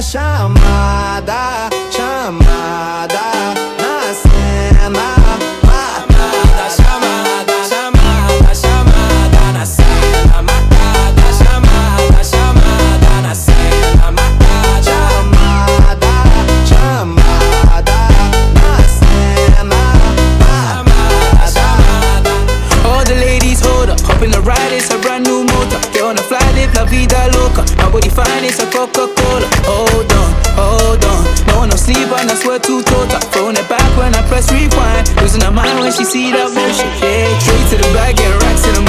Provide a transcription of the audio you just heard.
chamada, chamada na cena. Matada, chamada, chamada, chamada na cena. Matada, chamada, chamada na cena. Matada, chamada, chamada na cena. Chamada, chamada. All the ladies hold up, hop in the ride, it's a brand new motor. Get on the fly, live la vida loca. Nobody fine, it's a Coca-Cola. Hold on, no one no sleep and I swear to total. Throwing it back when I press rewind. Losing her mind when she see that motion. Yeah, straight to the bag, get racks in the